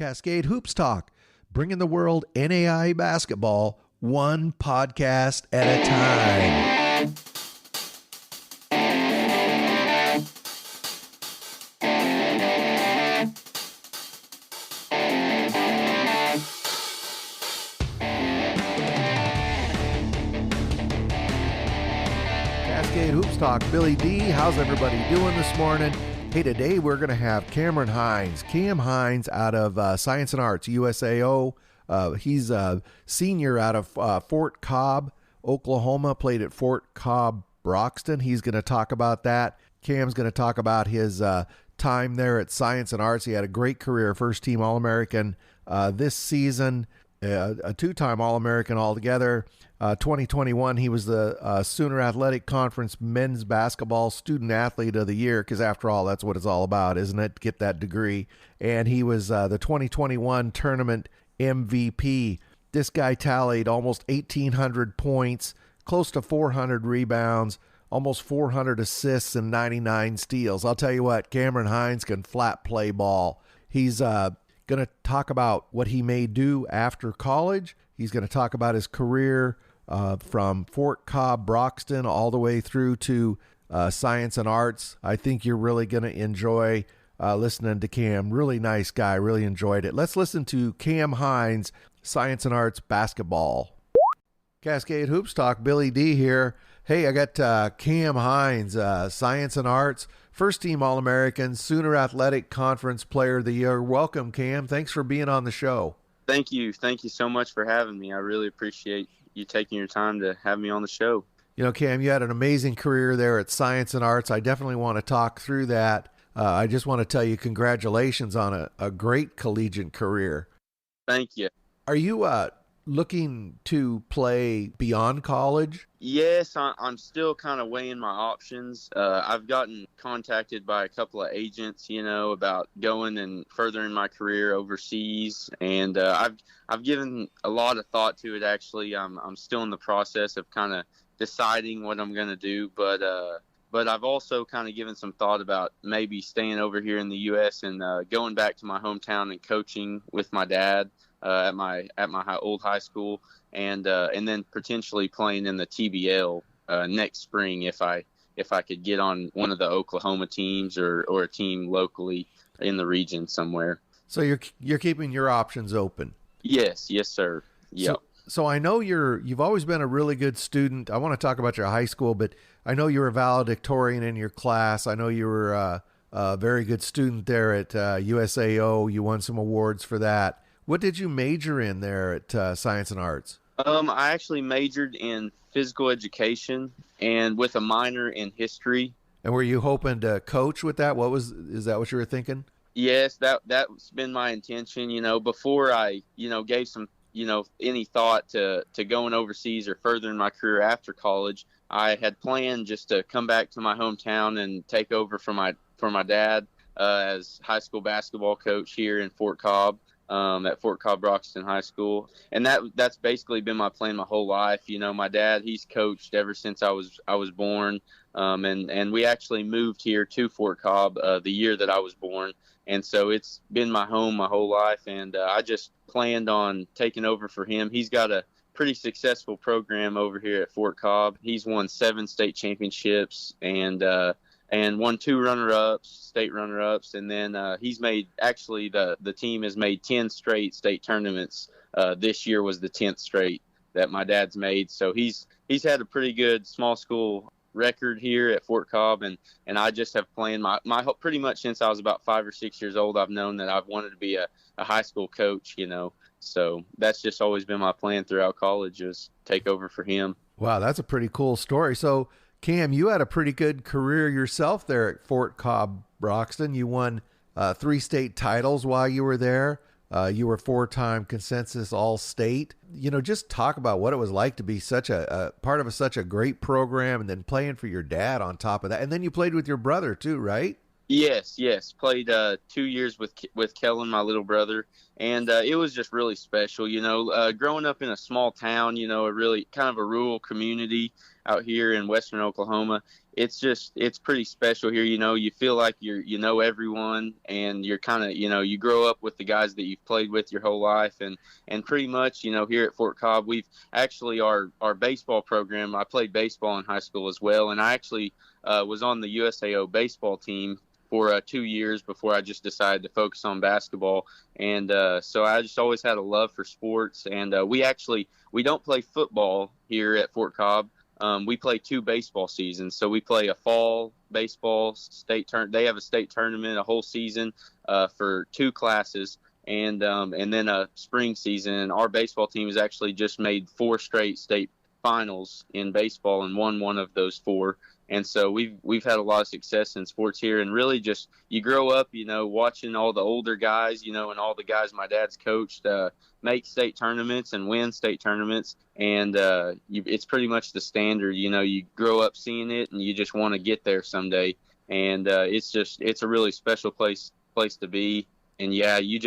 Cascade Hoops Talk, bringing the world NAIA basketball one podcast at a time. Cascade Hoops Talk, Billy D. How's everybody doing this morning? Hey, today we're going to have Cameron Hines. Cam Hines out of Science and Arts, USAO. He's a senior out of Fort Cobb, Oklahoma, played at Fort Cobb, Broxton. He's going to talk about that. Cam's going to talk about his time there at Science and Arts. He had a great career, first-team All-American this season, a two-time All-American altogether. 2021, he was the Sooner Athletic Conference Men's Basketball Student Athlete of the Year, because after all, that's what it's all about, isn't it? Get that degree. And he was the 2021 tournament MVP. This guy tallied almost 1,800 points, close to 400 rebounds, almost 400 assists, and 99 steals. I'll tell you what, Cameron Hines can flat play ball. He's going to talk about what he may do after college. He's going to talk about his career from Fort Cobb, Broxton, all the way through to Science and Arts. I think you're really going to enjoy listening to Cam. Really nice guy. Really enjoyed it. Let's listen to Cam Hines, Science and Arts basketball. Cascade Hoops Talk, Billy D here. Hey, I got Cam Hines, Science and Arts, first-team All-American, Sooner Athletic Conference Player of the Year. Welcome, Cam. Thanks for being on the show. Thank you. Thank you so much for having me. I really appreciate you taking your time to have me on the show. You know, Cam, you had an amazing career there at Science and Arts. I definitely want to talk through that. I just want to tell you congratulations on a great collegiate career. Thank you. Are you looking to play beyond college? Yes, I'm still kind of weighing my options. I've gotten contacted by a couple of agents, about going and furthering my career overseas, and I've given a lot of thought to it. Actually, I'm still in the process of kind of deciding what I'm going to do, but I've also kind of given some thought about maybe staying over here in the U.S. and going back to my hometown and coaching with my dad at my old high school. And then potentially playing in the TBL next spring if I could get on one of the Oklahoma teams or a team locally in the region somewhere. So you're keeping your options open. Yes, sir. Yep. So I know you've always been a really good student. I want to talk about your high school, but I know you were a valedictorian in your class. I know you were a very good student there at USAO. You won some awards for that. What did you major in there at Science and Arts? I actually majored in physical education and with a minor in history. And were you hoping to coach with that? Is that what you were thinking? Yes, that's been my intention, before I, gave some, any thought to going overseas or furthering my career after college. I had planned just to come back to my hometown and take over for my dad as high school basketball coach here in Fort Cobb. At Fort Cobb Broxton High School, and that's basically been my plan my whole life. My dad, he's coached ever since I was born, and we actually moved here to Fort Cobb the year that I was born, and so it's been my home my whole life, and I just planned on taking over for him. He's got a pretty successful program over here at Fort Cobb. He's won 7 state championships and won 2 state runner-ups, and then he's made, actually the team has made 10 straight state tournaments. This year was the 10th straight that my dad's made, so he's had a pretty good small school record here at Fort Cobb, and I just have planned my pretty much since I was about 5 or 6 years old. I've known that I've wanted to be a high school coach, so that's just always been my plan throughout college, is take over for him. Wow, that's a pretty cool story. So Cam, you had a pretty good career yourself there at Fort Cobb, Broxton. You won 3 state titles while you were there. You were 4-time consensus All-State. Just talk about what it was like to be such a part of such a great program, and then playing for your dad on top of that. And then you played with your brother too, right? Yes. Played 2 years with Kellen, my little brother, And it was just really special, growing up in a small town, a really kind of a rural community out here in Western Oklahoma. It's pretty special here. You feel like everyone, and you're kind of, you grow up with the guys that you've played with your whole life. And pretty much, here at Fort Cobb, we've actually, our baseball program, I played baseball in high school as well. And I actually was on the USAO baseball team for 2 years before I just decided to focus on basketball. And so I just always had a love for sports. And we don't play football here at Fort Cobb. We play 2 baseball seasons. So we play a fall baseball they have a state tournament, a whole season for 2 classes. And then a spring season. And our baseball team has actually just made 4 straight state finals in baseball and won one of those 4. And so we've had a lot of success in sports here, and really just, you grow up, watching all the older guys, and all the guys my dad's coached make state tournaments and win state tournaments. And it's pretty much the standard. You grow up seeing it, and you just want to get there someday. And it's a really special place to be. And yeah, you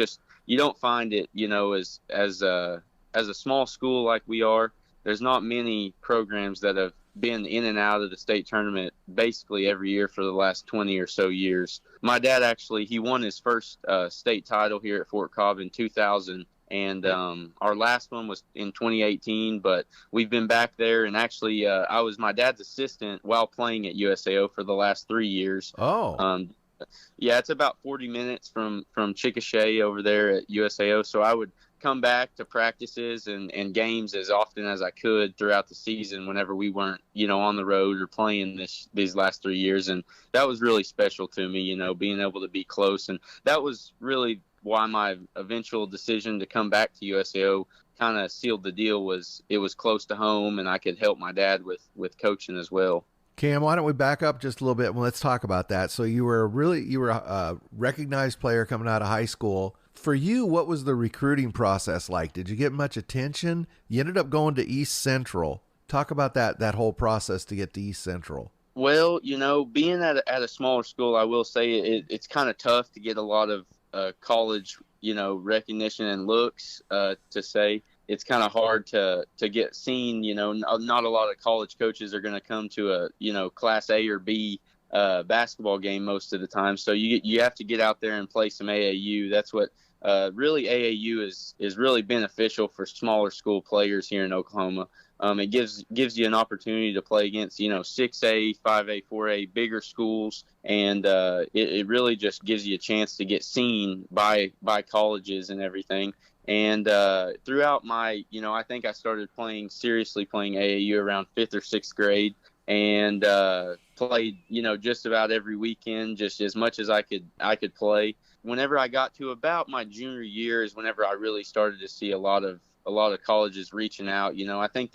don't find it, as a small school like we are. There's not many programs that have been in and out of the state tournament basically every year for the last 20 or so years. My dad he won his first state title here at Fort Cobb in 2000, and our last one was in 2018. But we've been back there, and actually I was my dad's assistant while playing at USAO for the last 3 years. Yeah, it's about 40 minutes from Chickasha over there at USAO. So I would come back to practices and games as often as I could throughout the season whenever we weren't, on the road or playing these last 3 years. And that was really special to me, being able to be close. And that was really why my eventual decision to come back to USAO kind of sealed the deal. It was close to home, and I could help my dad with coaching as well. Cam, why don't we back up just a little bit and let's talk about that. So you were a recognized player coming out of high school. For you, what was the recruiting process like? Did you get much attention? You ended up going to East Central. Talk about that whole process to get to East Central. Well, being at a smaller school, I will say it's kind of tough to get a lot of college, recognition and looks, to say. It's kind of hard to get seen. Not a lot of college coaches are going to come to a, Class A or B basketball game most of the time. So you have to get out there and play some AAU. That's what really AAU is really beneficial for smaller school players here in Oklahoma. It gives you an opportunity to play against, 6A, 5A, 4A, bigger schools. And it really just gives you a chance to get seen by colleges and everything. And throughout my, I think I started seriously playing AAU around 5th or 6th grade, and played, just about every weekend, just as much as I could play. Whenever I got to about my junior year is whenever I really started to see a lot of colleges reaching out. I think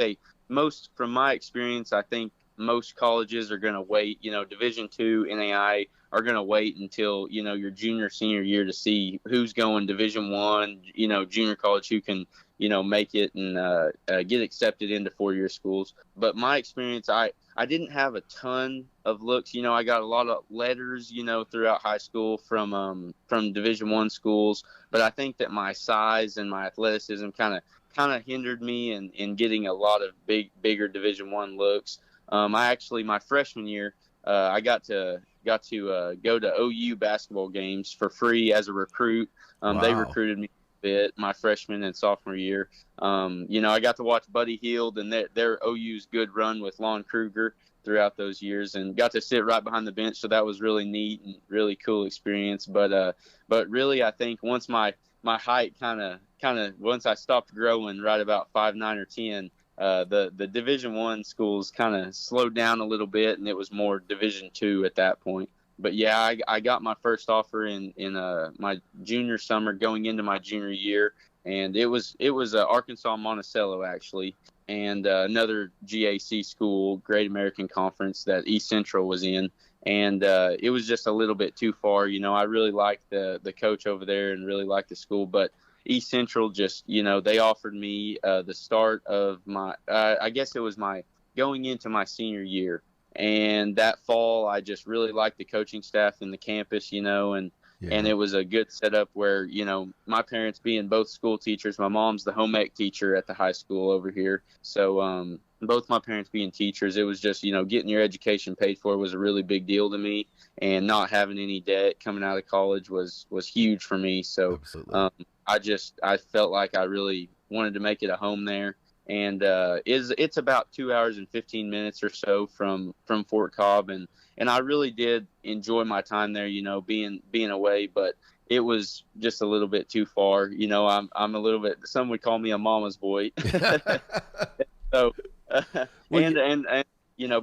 from my experience, I think most colleges are going to wait, Division II, NAIA are going to wait until, your junior, senior year to see who's going Division I, junior college, who can, make it and get accepted into 4-year schools. But my experience, I didn't have a ton of looks. I got a lot of letters, throughout high school from Division I schools. But I think that my size and my athleticism kind of hindered me in getting a lot of bigger Division I looks. My freshman year, I got to go to OU basketball games for free as a recruit. Wow. They recruited me a bit my freshman and sophomore year. I got to watch Buddy Hield and their OU's good run with Lon Kruger throughout those years, and got to sit right behind the bench. So that was really neat and really cool experience. But really, I think once my height kind of once I stopped growing right about 5'9" or 10, the Division I schools kind of slowed down a little bit, and it was more Division II at that point. But yeah, I got my first offer in my junior summer going into my junior year, and it was Arkansas Monticello actually, and another GAC school, Great American Conference, that East Central was in. And it was just a little bit too far. I really liked the coach over there and really liked the school, but East Central just, they offered me the start of my, I guess it was my going into my senior year. And that fall, I just really liked the coaching staff and the campus, and And it was a good setup where, my parents being both school teachers, my mom's the home ec teacher at the high school over here. So, both my parents being teachers, it was just, getting your education paid for was a really big deal to me, and not having any debt coming out of college was huge for me. So, I felt like I really wanted to make it a home there. And it's about 2 hours and 15 minutes or so from Fort Cobb, and I really did enjoy my time there, being away, but it was just a little bit too far. I'm a little bit, some would call me a mama's boy. So and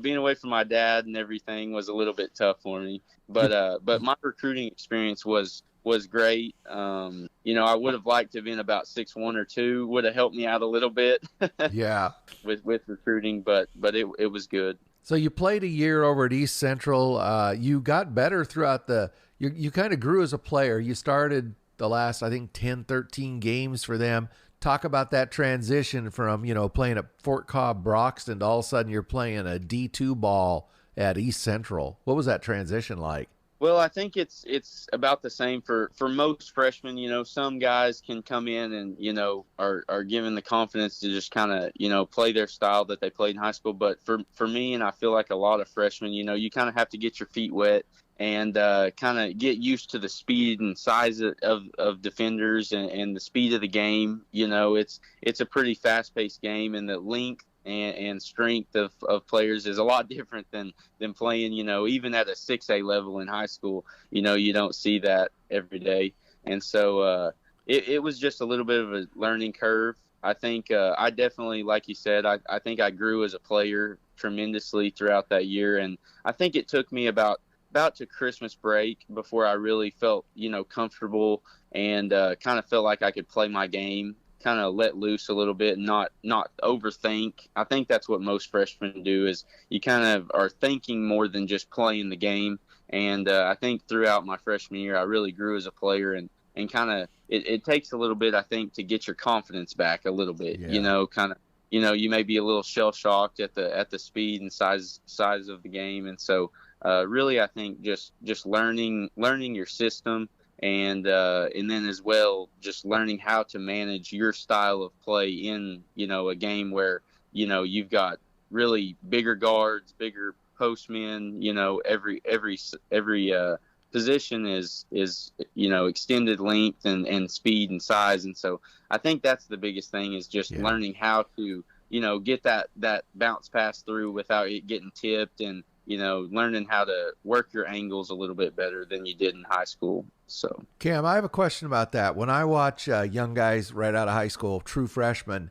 being away from my dad and everything was a little bit tough for me, but my recruiting experience was great. I would have liked to have been about 6'1" or 6'2", would have helped me out a little bit. Yeah. with recruiting, but it was good. So you played a year over at East Central. You got better throughout you kind of grew as a player. You started the last, I think, 10, 13 games for them. Talk about that transition from, playing at Fort Cobb Broxton to all of a sudden you're playing a D2 ball at East Central. What was that transition like? Well, I think it's about the same for most freshmen. Some guys can come in and, are given the confidence to just kind of, play their style that they played in high school. But for me, and I feel like a lot of freshmen, you kind of have to get your feet wet and kind of get used to the speed and size of defenders and the speed of the game. It's a pretty fast-paced game, and the length and strength of players is a lot different than playing, even at a 6A level in high school. You don't see that every day. And so it was just a little bit of a learning curve. I think I definitely, like you said, I think I grew as a player tremendously throughout that year. And I think it took me about to Christmas break before I really felt, comfortable and kind of felt like I could play my game, kind of let loose a little bit and not overthink. I think that's what most freshmen do, is you kind of are thinking more than just playing the game. And I think throughout my freshman year, I really grew as a player, and kind of it takes a little bit, I think, to get your confidence back a little bit. Kind of, you may be a little shell shocked at the speed and size of the game. And so really, I think just learning your system, and then as well, just learning how to manage your style of play in, a game where, you've got really bigger guards, bigger postmen, every position is extended length and speed and size. And so I think that's the biggest thing, is just learning how to, get that bounce pass through without it getting tipped, and learning how to work your angles a little bit better than you did in high school. So, Cam, I have a question about that. When I watch young guys right out of high school, true freshmen,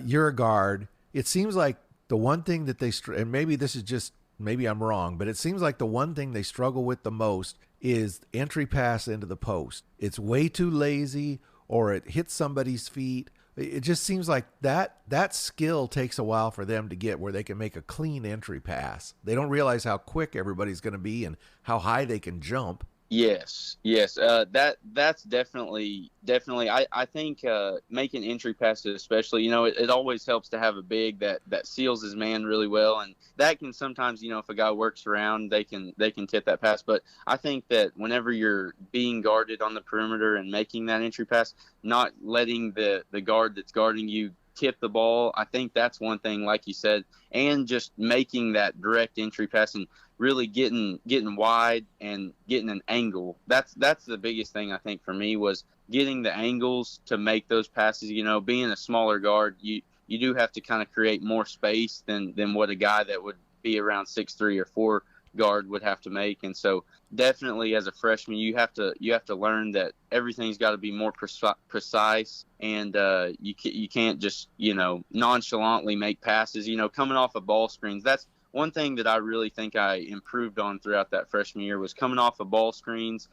you're a guard. It seems like the one thing that and maybe I'm wrong, but it seems like the one thing they struggle with the most is entry pass into the post. It's way too lazy, or it hits somebody's feet. It just seems like that skill takes a while for them to get, where they can make a clean entry pass. They don't realize how quick everybody's going to be and how high they can jump. Yes. That's definitely. I think making entry passes, especially, it always helps to have a big that seals his man really well, and that can sometimes, if a guy works around, they can tip that pass. But I think that whenever you're being guarded on the perimeter and making that entry pass, not letting the guard that's guarding you tip the ball, I think that's one thing, like you said, and just making that direct entry pass and really getting wide and getting an angle. That's the biggest thing, I think, for me, was getting the angles to make those passes. Being a smaller guard, you do have to kind of create more space than what a guy that would be around 6'3" or 4 guard would have to make. And so definitely as a freshman, you have to learn that everything's got to be more precise, and you can't just nonchalantly make passes. Coming off of ball screens, that's one thing that I really think I improved on throughout that freshman year, was coming off of ball screens,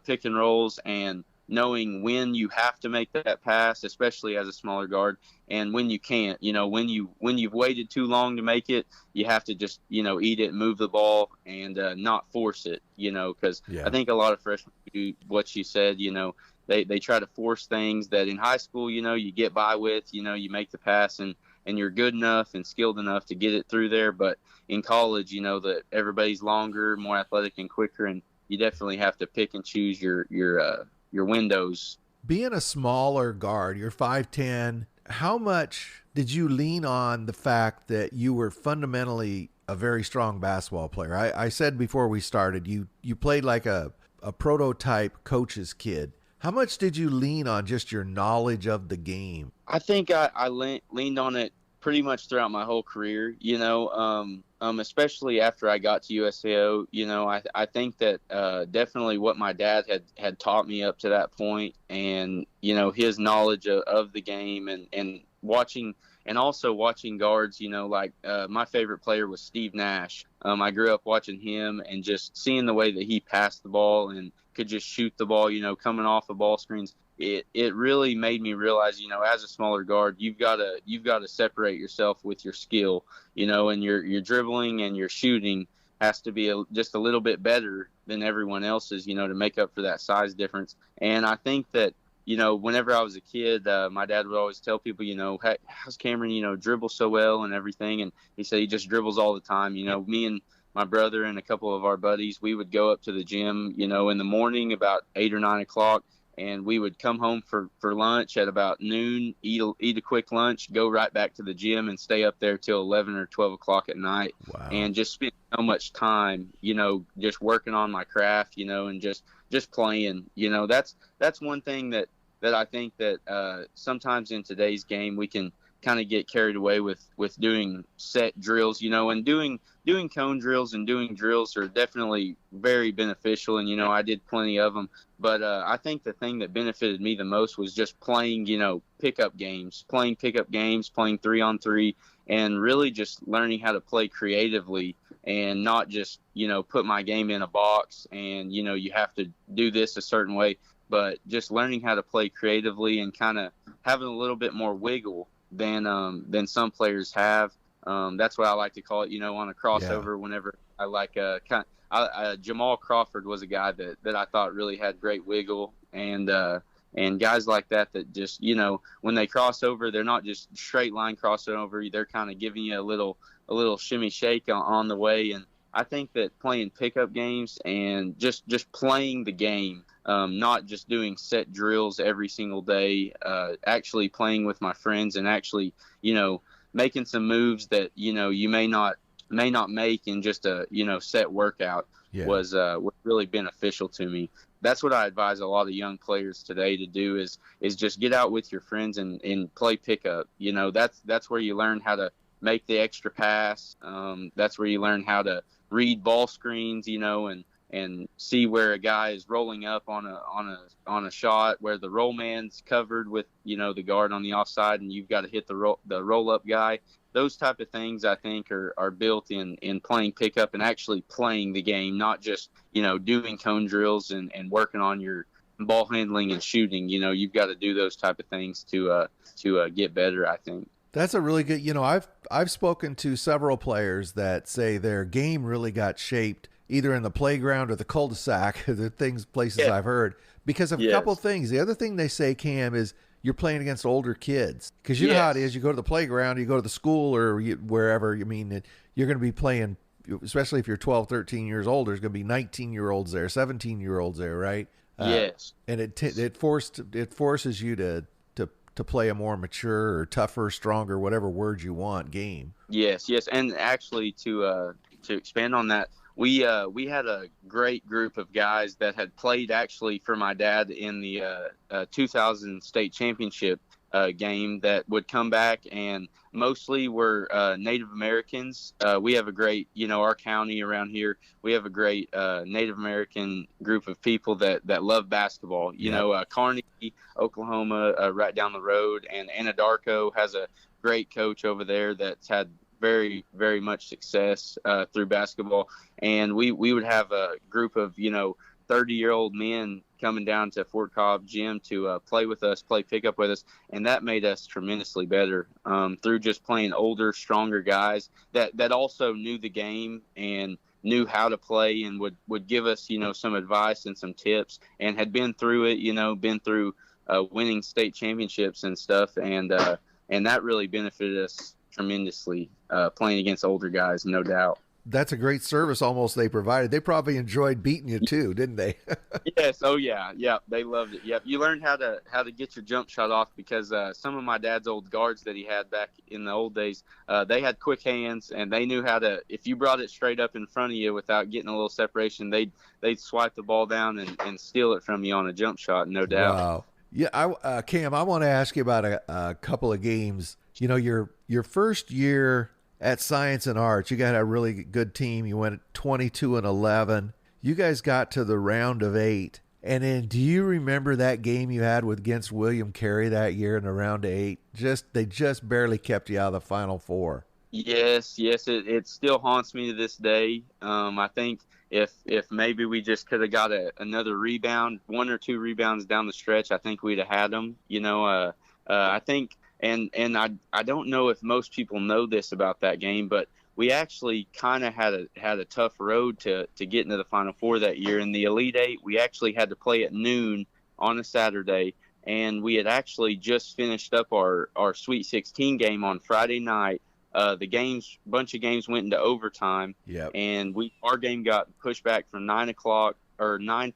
pick and rolls, and knowing when you have to make that pass, especially as a smaller guard, and when you can't. When you've waited too long to make it, you have to just eat it and move the ball, and not force it. Because I think a lot of freshmen do what you said. They try to force things that in high school you get by with. You make the pass and you're good enough and skilled enough to get it through there. But in college, that everybody's longer, more athletic, and quicker, and you definitely have to pick and choose your windows. Being a smaller guard, you're 5'10", how much did you lean on the fact that you were fundamentally a very strong basketball player? I said before we started, you played like a prototype coach's kid. How much did you lean on just your knowledge of the game? I think I leaned on it pretty much throughout my whole career, especially after I got to USAO. I think that definitely what my dad had taught me up to that point, and, his knowledge of the game, and watching, and also watching guards, my favorite player was Steve Nash. I grew up watching him and just seeing the way that he passed the ball and could just shoot the ball, coming off of ball screens. It really made me realize, as a smaller guard, you've got to separate yourself with your skill, and your dribbling and your shooting has to be just a little bit better than everyone else's, to make up for that size difference. And I think that, whenever I was a kid, my dad would always tell people, hey, how's Cameron, dribble so well and everything. And he said he just dribbles all the time. Me and my brother and a couple of our buddies, we would go up to the gym, in the morning about 8 or 9 o'clock. And we would come home for lunch at about noon, eat a quick lunch, go right back to the gym and stay up there till 11 or 12 o'clock at night. Wow. And just spend so much time, just working on my craft, and just playing. That's one thing that I think that sometimes in today's game we can kind of get carried away with doing set drills, and doing cone drills and doing drills are definitely very beneficial. And, I did plenty of them. But I think the thing that benefited me the most was just playing, pickup games, playing 3-on-3, and really just learning how to play creatively and not just, put my game in a box and, you have to do this a certain way, but just learning how to play creatively and kind of having a little bit more wiggle than some players have. That's what I like to call it, on a crossover. Yeah. Whenever I like Jamal Crawford was a guy that I thought really had great wiggle, and guys like that just, when they cross over, they're not just straight line crossing over. They're kind of giving you a little shimmy shake on the way. And I think that playing pickup games and just playing the game, not just doing set drills every single day, actually playing with my friends and actually, making some moves that, you may not make in just a, set workout. Yeah. was really beneficial to me. That's what I advise a lot of young players today to do is just get out with your friends and play pickup. That's where you learn how to make the extra pass. That's where you learn how to read ball screens, and see where a guy is rolling up on a shot, where the roll man's covered with, the guard on the offside, and you've got to hit the roll up guy. Those type of things I think are built in playing pickup and actually playing the game, not just, doing cone drills and working on your ball handling and shooting. You've got to do those type of things to get better, I think. That's a really good, I've spoken to several players that say their game really got shaped either in the playground or the cul-de-sac, the places yeah. I've heard, because of a couple things. The other thing they say, Cam, is you're playing against older kids, because you know how it is. You go to the playground, you go to the school or wherever. You're going to be playing, especially if you're 12, 13 years old. There's going to be 19-year-olds there, 17-year-olds there, right? Yes. And it forces you to play a more mature or tougher, stronger, whatever word you want, game. Yes. And actually, to expand on that, we had a great group of guys that had played actually for my dad in the 2000 state championship game that would come back, and mostly were Native Americans. We have a great, our county around here, we have a great Native American group of people that love basketball. Carnegie, Oklahoma, right down the road, and Anadarko has a great coach over there that's had very, very much success through basketball. And we would have a group of, 30-year-old men coming down to Fort Cobb Gym to play with us, play pickup with us. And that made us tremendously better through just playing older, stronger guys that also knew the game and knew how to play and would give us, some advice and some tips, and had been through it, been through winning state championships and stuff. And that really benefited us tremendously, playing against older guys, no doubt. that's a great service almost they provided. They probably enjoyed beating you too, didn't they? Yes. Oh yeah. Yeah. They loved it. Yep. You learned how to get your jump shot off because some of my dad's old guards that he had back in the old days, they had quick hands and they knew how to. If you brought it straight up in front of you without getting a little separation, they'd swipe the ball down and steal it from you on a jump shot, no doubt. Wow. Yeah, Cam, I want to ask you about a couple of games. You know, your first year at Science and Arts, you got a really good team. You went 22-11. You guys got to the round of 8. And then, do you remember that game you had with against William Carey that year in the round of 8? They just barely kept you out of the Final Four. Yes, yes, it still haunts me to this day. I think if maybe we just could have got another rebound, one or two rebounds down the stretch, I think we'd have had them. You know, I think, and I don't know if most people know this about that game, but we actually kind of had a tough road to get into the Final Four that year. In the Elite Eight, we actually had to play at noon on a Saturday, and we had actually just finished up our Sweet 16 game on Friday night. Bunch of games went into overtime. Yep. And our game got pushed back from 9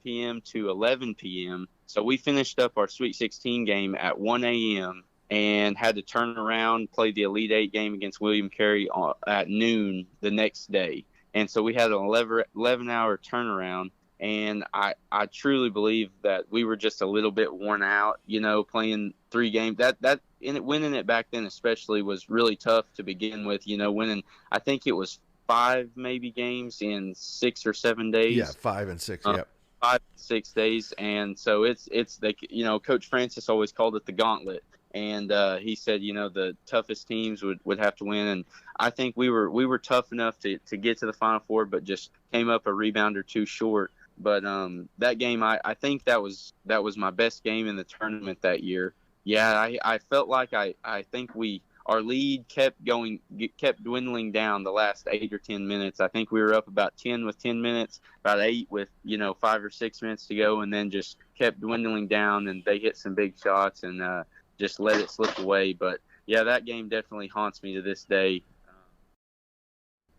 p.m. to 11 p.m. So we finished up our Sweet 16 game at 1 a.m. and had to turn around, play the Elite Eight game against William Carey at noon the next day. And so we had an 11-hour turnaround. And I truly believe that we were just a little bit worn out, you know, playing 3 games. Winning it back then especially was really tough to begin with, you know, winning, I think it was 5 maybe games in 6 or 7 days. Yeah, 5 and 6, yep. 5 to 6 days. And so it's you know, Coach Francis always called it the gauntlet. And he said, you know, the toughest teams would have to win. And I think we were tough enough to get to the Final Four, but just came up a rebound or two short. But that game, I think that was my best game in the tournament that year. Yeah, I felt like I think our lead kept dwindling down the last 8 or 10 minutes. I think we were up about 10 with 10 minutes, about 8 with, you know, 5 or 6 minutes to go, and then just kept dwindling down. And they hit some big shots and just let it slip away. But yeah, that game definitely haunts me to this day.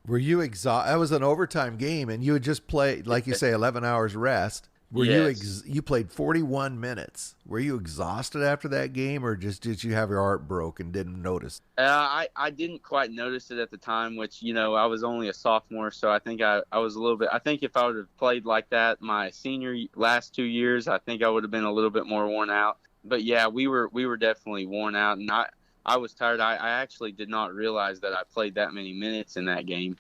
Were you exhausted? That was an overtime game, and you had just played, like you say, 11 hours rest. Were Yes. you played 41 minutes? Were you exhausted after that game, or just did you have your heart broke and didn't notice? I didn't quite notice it at the time, which, you know, I was only a sophomore, so I think I was a little bit. I think if I would have played like that my last 2 years, I think I would have been a little bit more worn out. But yeah, we were definitely worn out, and I was tired. I actually did not realize that I played that many minutes in that game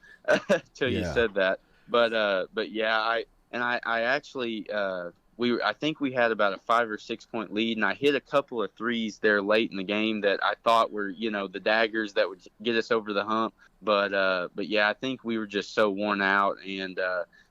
till you said that. But yeah, I actually I think we had about a 5 or 6 point lead, and I hit a couple of threes there late in the game that I thought were, you know, the daggers that would get us over the hump. But yeah, I think we were just so worn out, and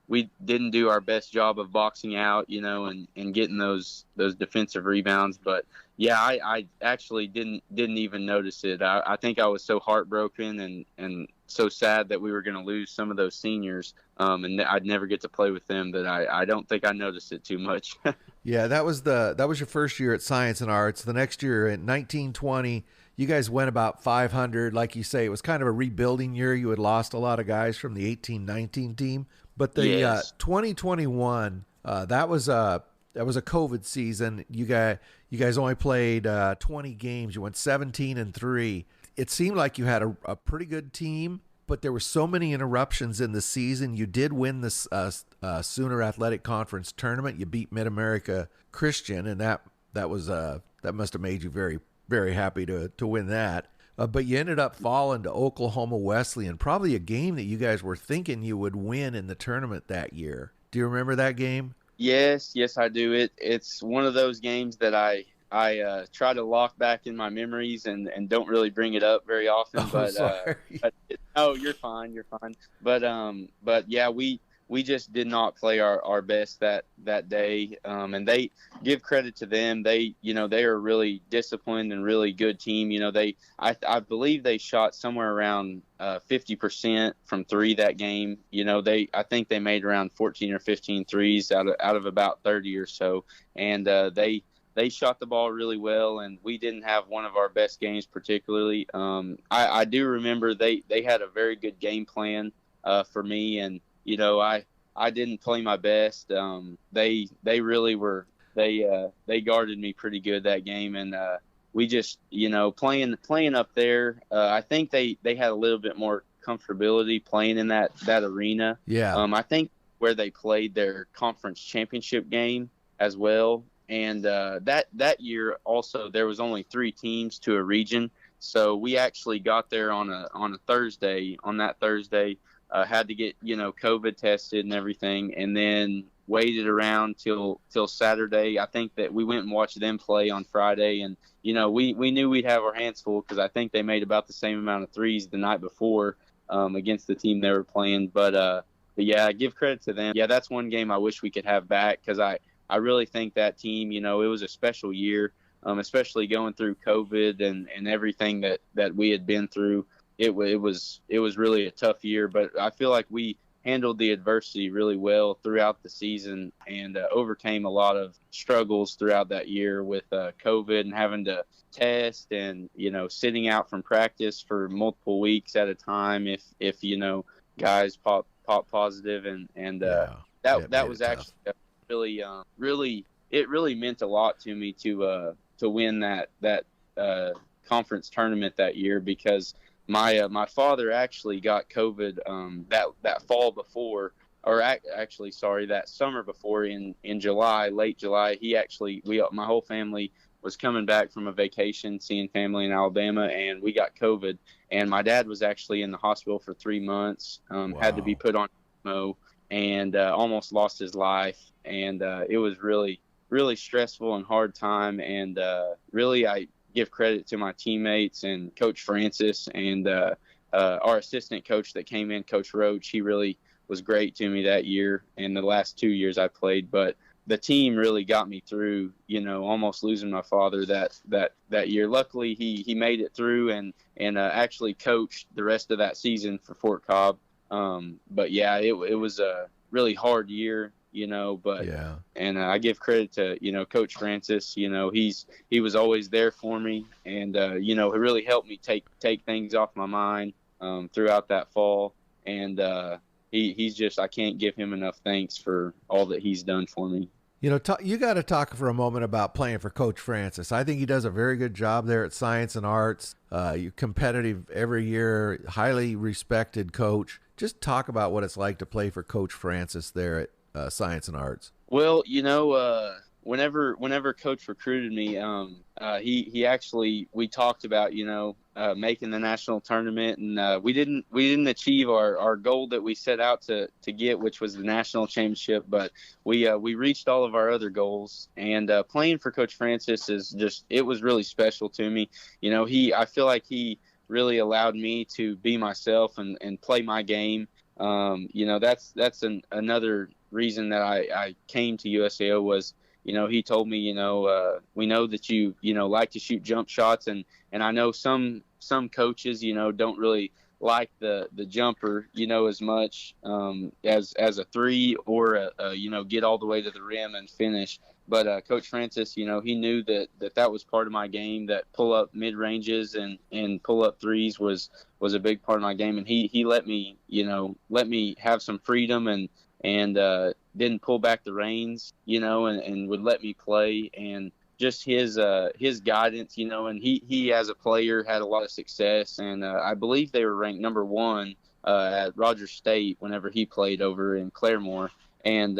we didn't do our best job of boxing out, you know, and getting those defensive rebounds. But yeah, I actually didn't even notice it. I think I was so heartbroken and so sad that we were going to lose some of those seniors, and I'd never get to play with them, that I don't think I noticed it too much. Yeah, that was your first year at Science and Arts. The next year in 1920, you guys went about 500. Like you say, it was kind of a rebuilding year. You had lost a lot of guys from the 18-19 team. But the Yes. 2021, that was a COVID season. You guys only played 20 games. You went 17-3. It seemed like you had a pretty good team, but there were so many interruptions in the season. You did win this Sooner Athletic Conference tournament. You beat Mid-America Christian, and that must have made you very, very happy to win that. But you ended up falling to Oklahoma Wesleyan, probably a game that you guys were thinking you would win in the tournament that year. Do you remember that game? Yes, I do. It's one of those games that I try to lock back in my memories and don't really bring it up very often. Oh, But sorry. you're fine. But yeah, we just did not play our best that day. And they give credit to them. They are a really disciplined and really good team. You know, I believe they shot somewhere around 50% from 3 that game. You know, I think they made around 14 or 15 threes out of about 30 or so. And they shot the ball really well, and we didn't have one of our best games particularly. I do remember they had a very good game plan. for me. And, I didn't play my best. They really were, they guarded me pretty good that game. And, we just, playing up there, I think they had a little bit more comfortability playing in that arena. Yeah. I think where they played their conference championship game as well. And that year also there was only 3 teams to a region, so we actually got there on a Thursday. On that Thursday, had to get COVID tested and everything, and then waited around till Saturday. I think that we went and watched them play on Friday, and we knew we'd have our hands full because I think they made about the same amount of threes the night before against the team they were playing. But yeah, give credit to them. Yeah, that's one game I wish we could have back because I really think that team, it was a special year, especially going through COVID and everything that we had been through. It was really a tough year, but I feel like we handled the adversity really well throughout the season and overcame a lot of struggles throughout that year with COVID and having to test and, sitting out from practice for multiple weeks at a time if guys pop positive and that was actually really it really meant a lot to me to win that conference tournament that year because my father actually got COVID that fall before, or actually sorry, that summer before in July, late July. My whole family was coming back from a vacation, seeing family in Alabama, and we got COVID. And my dad was actually in the hospital for 3 months, had to be put on chemo, and almost lost his life. And it was really, really stressful and hard time. And really, I give credit to my teammates and Coach Francis and our assistant coach that came in, Coach Roach. He really was great to me that year and the last 2 years I played. But the team really got me through, almost losing my father that year. Luckily, he made it through and actually coached the rest of that season for Fort Cobb. But yeah, it was a really hard year, but yeah. And I give credit to, Coach Francis. He was always there for me and, he really helped me take things off my mind throughout that fall. And he's just, I can't give him enough thanks for all that he's done for me. You got to talk for a moment about playing for Coach Francis. I think he does a very good job there at Science and Arts. You're competitive every year, highly respected coach. Just talk about what it's like to play for Coach Francis there at Science and Arts. Well, whenever Coach recruited me, he actually, we talked about, making the national tournament, and we didn't achieve our goal that we set out to get, which was the national championship, but we reached all of our other goals. And playing for Coach Francis it was really special to me. I feel like he really allowed me to be myself and play my game. That's another reason that I came to USAO was, he told me, we know that you like to shoot jump shots, and I know some coaches, don't really like the jumper, as much as a three or get all the way to the rim and finish. But Coach Francis, he knew that was part of my game, that pull up mid ranges and pull up threes was a big part of my game, and he let me have some freedom and didn't pull back the reins, and would let me play. And just his guidance, and he as a player had a lot of success, and I believe they were ranked number 1 at Rogers State whenever he played over in Claremore. And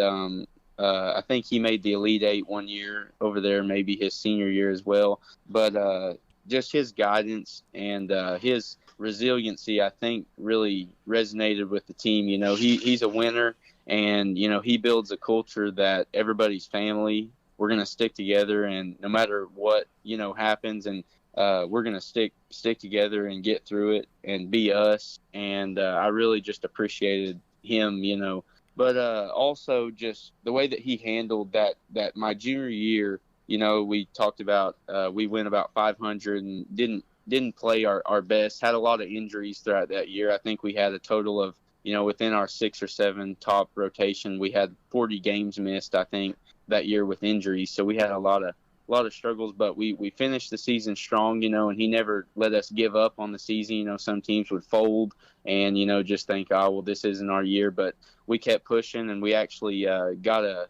I think he made the Elite Eight one year over there, maybe his senior year as well. But just his guidance and his resiliency, I think, really resonated with the team. He's a winner, and he builds a culture that everybody's family. We're going to stick together, and no matter what happens, and we're going to stick together and get through it and be us. And I really just appreciated him, But also just the way that he handled that my junior year, we talked about, we went about 500 and didn't play our best, had a lot of injuries throughout that year. I think we had a total of, within our 6 or 7 top rotation, we had 40 games missed, I think, that year with injuries. So we had a lot of struggles, but we finished the season strong, and he never let us give up on the season. Some teams would fold and, just think, oh, well, this isn't our year. But we kept pushing, and we actually got a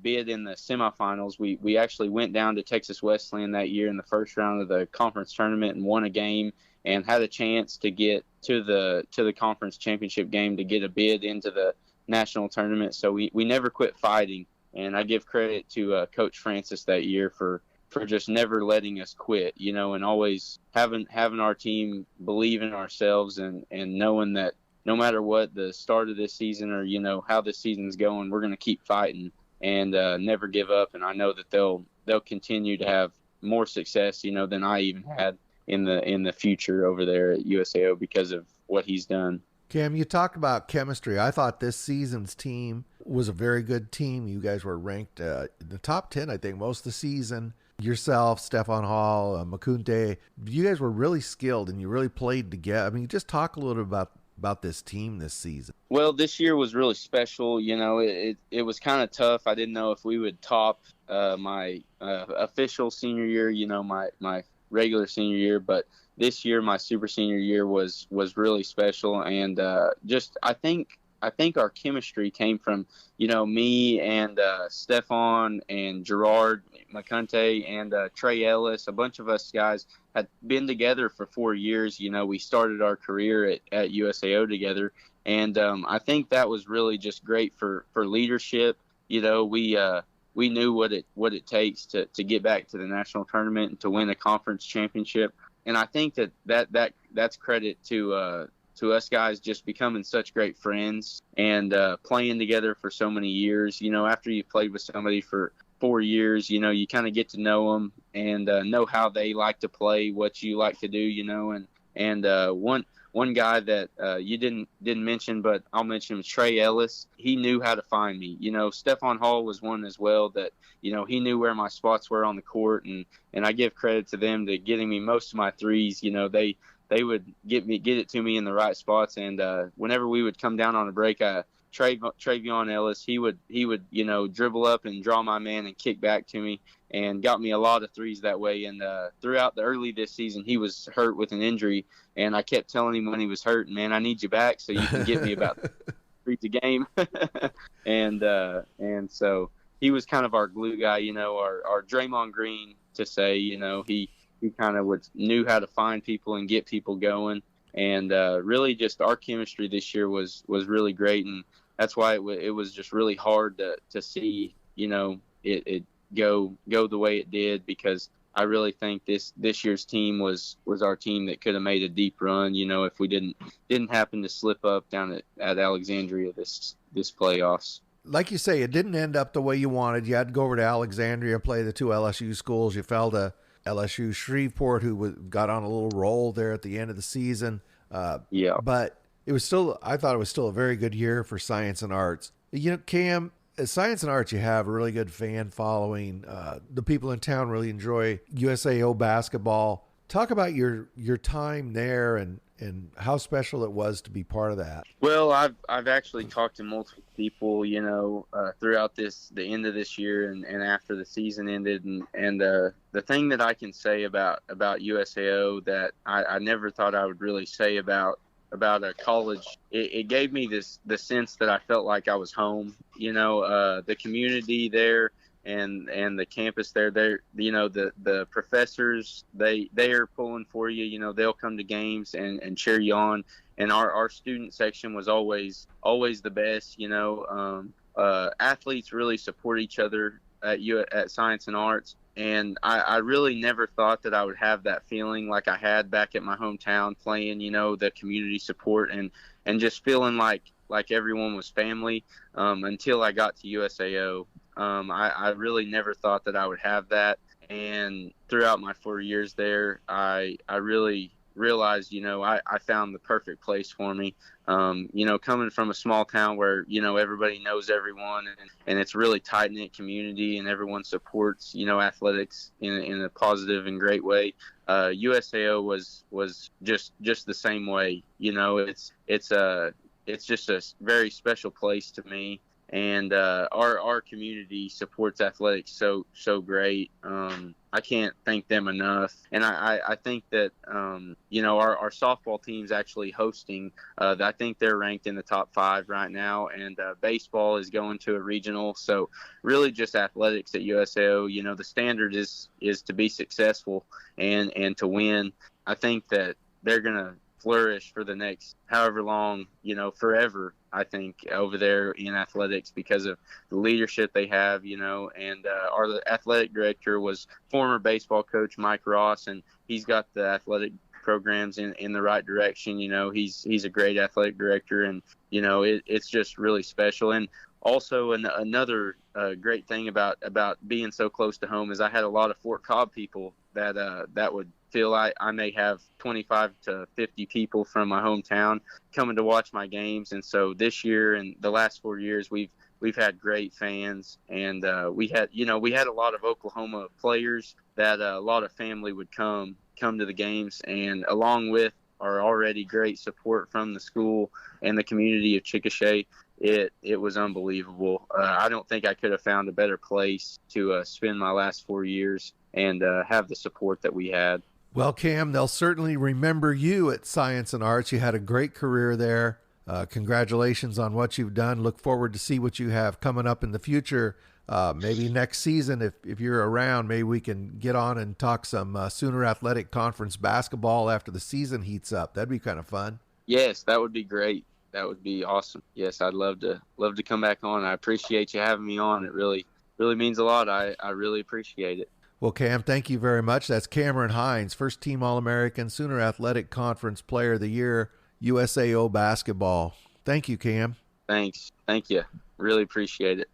bid in the semifinals. We actually went down to Texas Wesleyan that year in the first round of the conference tournament and won a game and had a chance to get to the conference championship game to get a bid into the national tournament. So we never quit fighting, and I give credit to Coach Francis that year for just never letting us quit, and always having our team believe in ourselves and knowing that no matter what the start of this season or, how this season's going, we're going to keep fighting and never give up. And I know that they'll continue to have more success, than I even had in the future over there at USAO because of what he's done. Cam, you talked about chemistry. I thought this season's team was a very good team. You guys were ranked in the top 10, I think, most of the season. Yourself, Stefan Hall, Makunte, you guys were really skilled and you really played together. I mean, just talk a little bit about this team this season. Well, this year was really special. It was kind of tough. I didn't know if we would top my official senior year, my regular senior year, but this year, my super senior year was really special. And I think our chemistry came from, me and Stefan and Gerard Makunte and Trey Ellis. A bunch of us guys had been together for 4 years. We started our career at USAO together. And I think that was really just great for leadership. We knew what it takes to get back to the national tournament and to win a conference championship. And I think that's credit to us guys just becoming such great friends and playing together for so many years. After you've played with somebody for 4 years, you kind of get to know them and know how they like to play, what you like to do, and one guy that you didn't mention, but I'll mention him, Trey Ellis. He knew how to find me. Stefan Hall was one as well that, he knew where my spots were on the court, and I give credit to them to getting me most of my threes. They would get it to me in the right spots, and whenever we would come down on a break, Travion Ellis, he would dribble up and draw my man and kick back to me, and got me a lot of threes that way. And throughout the early this season, he was hurt with an injury, and I kept telling him when he was hurt, man, I need you back so you can get me about 3 a game. and so he was kind of our glue guy, our Draymond Green to say, he kind of knew how to find people and get people going. And really just our chemistry this year was really great. And that's why it was just really hard to see, it go the way it did, because I really think this year's team was our team that could have made a deep run, if we didn't happen to slip up down at Alexandria this playoffs. Like you say, it didn't end up the way you wanted. You had to go over to Alexandria, play the 2 LSU schools. You fell to LSU Shreveport, who got on a little roll there at the end of the season. Yeah. But I thought it was still a very good year for science and arts. Cam, at Science and Arts, you have a really good fan following. The people in town really enjoy USAO basketball. Talk about your time there and how special it was to be part of that. Well, I've actually talked to multiple people, throughout the end of this year and after the season ended. And the thing that I can say about USAO that I never thought I would really say about a college, it gave me the sense that I felt like I was home. The community there and the campus there, the professors, they are pulling for you. They'll come to games and cheer you on. And our student section was always the best. Athletes really support each other at Science and Arts. And I really never thought that I would have that feeling like I had back at my hometown playing, the community support and just feeling like everyone was family until I got to USAO. I really never thought that I would have that. And throughout my 4 years there, I really realized, I found the perfect place for me. Coming from a small town where, everybody knows everyone and it's really tight-knit community and everyone supports, athletics in a positive and great way. USAO was just the same way. It's just a very special place to me. and our community supports athletics so great. I can't thank them enough, and I think that our softball team's actually hosting. I think they're ranked in the top 5 right now, and baseball is going to a regional. So really, just athletics at USAO. The standard is to be successful and to win. I think that they're gonna flourish for the next however long, forever, I think, over there in athletics because of the leadership they have, and our athletic director was former baseball coach Mike Ross, and he's got the athletic programs in the right direction. He's a great athletic director, and it's just really special. And also another great thing about being so close to home is I had a lot of Fort Cobb people that would feel I may have 25 to 50 people from my hometown coming to watch my games. And so this year and the last 4 years, we've had great fans, and we had a lot of Oklahoma players that a lot of family would come to the games, and along with our already great support from the school and the community of Chickasha, it was unbelievable. I don't think I could have found a better place to spend my last 4 years and have the support that we had. Well, Cam, they'll certainly remember you at Science and Arts. You had a great career there. Congratulations on what you've done. Look forward to see what you have coming up in the future. Maybe next season, if you're around, maybe we can get on and talk some Sooner Athletic Conference basketball after the season heats up. That'd be kind of fun. Yes, that would be great. That would be awesome. Yes, I'd love to come back on. I appreciate you having me on. It really means a lot. I really appreciate it. Well, Cam, thank you very much. That's Cameron Hines, first team All-American, Sooner Athletic Conference Player of the Year, USAO basketball. Thank you, Cam. Thanks. Thank you. Really appreciate it.